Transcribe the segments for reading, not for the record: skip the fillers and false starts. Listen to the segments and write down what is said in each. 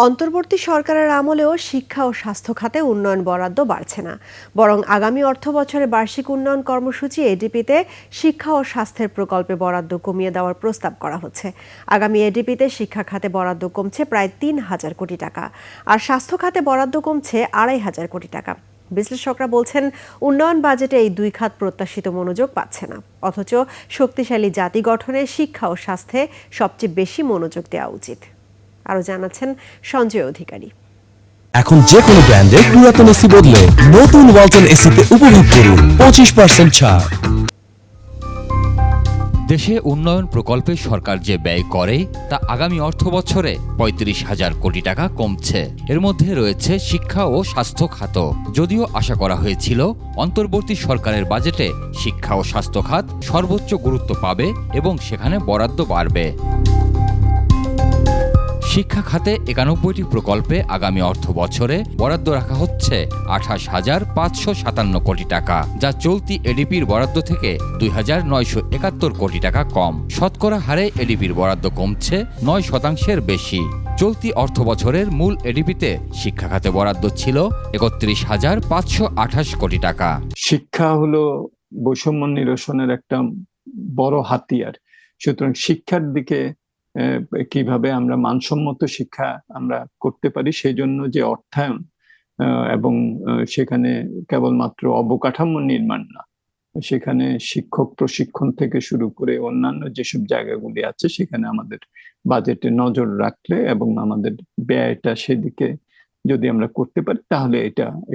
অন্তর্বর্তী সরকারের আমলেও শিক্ষা ও স্বাস্থ্য খাতে উন্নয়ন বরাদ্দ বাড়ছে না, বরং আগামী অর্থবছরে বার্ষিক উন্নয়ন কর্মসূচি এডিপিতে শিক্ষা ও স্বাস্থ্যের প্রকল্পে বরাদ্দ কমিয়ে দেওয়ার প্রস্তাব করা হচ্ছে। আগামী এডিপিতে শিক্ষা খাতে বরাদ্দ কমছে প্রায় ৩,০০০ কোটি টাকা, আর স্বাস্থ্য খাতে বরাদ্দ কমছে ২,৫০০ কোটি টাকা। বিশ্লেষকরা বলছেন, উন্নয়ন বাজেটে এই দুই খাত প্রত্যাশিত মনোযোগ পাচ্ছে না, অথচ শক্তিশালী জাতি গঠনে শিক্ষা ও স্বাস্থ্যে সবচেয়ে বেশি মনোযোগ দেওয়া উচিত। আরো জানাচ্ছেন সঞ্জয় অধিকারী। এখন যে কোনো ব্র্যান্ডের পুরাতন এসি বদলে নতুন ওয়ালটন এসিতে উপভোগ করুন 25% ছাড়। দেশে উন্নয়ন প্রকল্পে সরকার যে ব্যয় করে তা আগামী অর্থবছরে ৩৫,০০০ কোটি টাকা কমছে। এর মধ্যে রয়েছে শিক্ষা ও স্বাস্থ্য খাত। যদিও আশা করা হয়েছিল অন্তর্বর্তী সরকারের বাজেটে শিক্ষা ও স্বাস্থ্য খাত সর্বোচ্চ গুরুত্ব পাবে এবং সেখানে বরাদ্দ বাড়বে। শিক্ষা খাতে ৯১টি প্রকল্পে আগামী অর্থ বছরে বরাদ্দ রাখা হচ্ছে ২৮,৫৫৭ কোটি টাকা, যা চলতি এডিপির বরাদ্দ থেকে ২,৯৭১ কোটি টাকা কম। শতকরা হারে এডিপির বরাদ্দ কমছে ৯% বেশি। চলতি অর্থ বছরের মূল এডিপিতে শিক্ষা খাতে বরাদ্দ ছিল ৩১,৫২৮ কোটি টাকা। শিক্ষা হলো বৈষম্য নিরসনের একটা বড় হাতিয়ার। সুতরাং শিক্ষার দিকে কিভাবে আমরা মানসম্মত শিক্ষা আমরা করতে পারি, সেই জন্য যে অর্থায়ন এবং সেখানে কেবলমাত্র অবকাঠামো নির্মাণ না, সেখানে শিক্ষক প্রশিক্ষণ থেকে শুরু করে অন্যান্য যেসব জায়গাগুলি আছে সেখানে আমাদের বাজেটে নজর রাখলে এবং আমাদের ব্যয়টা সেদিকে যদি আমরা করতে পারি তাহলে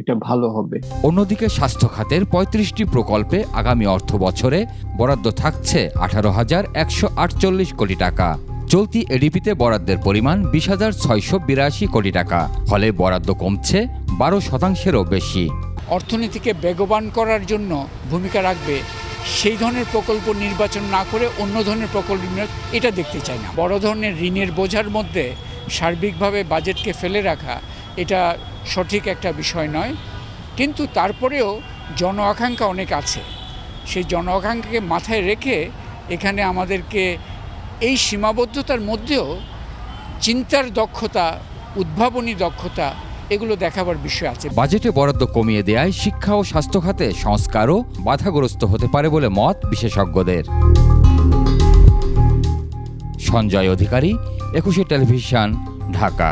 এটা ভালো হবে। অন্যদিকে স্বাস্থ্য খাতের ৩৫টি প্রকল্পে আগামী অর্থ বছরে বরাদ্দ থাকছে ১৮,১৪৮ কোটি টাকা। চলতি এডিপিতে বরাদ্দের পরিমাণ ২০,৬৮২ কোটি টাকা, ফলে বরাদ্দ কমছে ১২%-এরও বেশি। অর্থনীতিকে বেগবান করার জন্য ভূমিকা রাখবে সেই ধরনের প্রকল্প নির্বাচন না করে অন্য ধরনের প্রকল্প এটা দেখতে চাই না। বড় ধরনের ঋণের বোঝার মধ্যে সার্বিকভাবে বাজেটকে ফেলে রাখা এটা সঠিক একটা বিষয় নয়, কিন্তু তারপরেও জন আকাঙ্ক্ষা অনেক আছে। সেই জন আকাঙ্ক্ষাকে মাথায় রেখে এখানে আমাদেরকে এই সীমাবদ্ধতার মধ্যেও চিন্তার দক্ষতা, উদ্ভাবনী দক্ষতা এগুলো দেখাবার বিষয় আছে। বাজেটে বরাদ্দ কমিয়ে দেয়ায় শিক্ষা ও স্বাস্থ্য খাতে সংস্কারও বাধাগ্রস্ত হতে পারে বলে মত বিশেষজ্ঞদের। সঞ্জয় অধিকারী, ২১ টেলিভিশন, ঢাকা।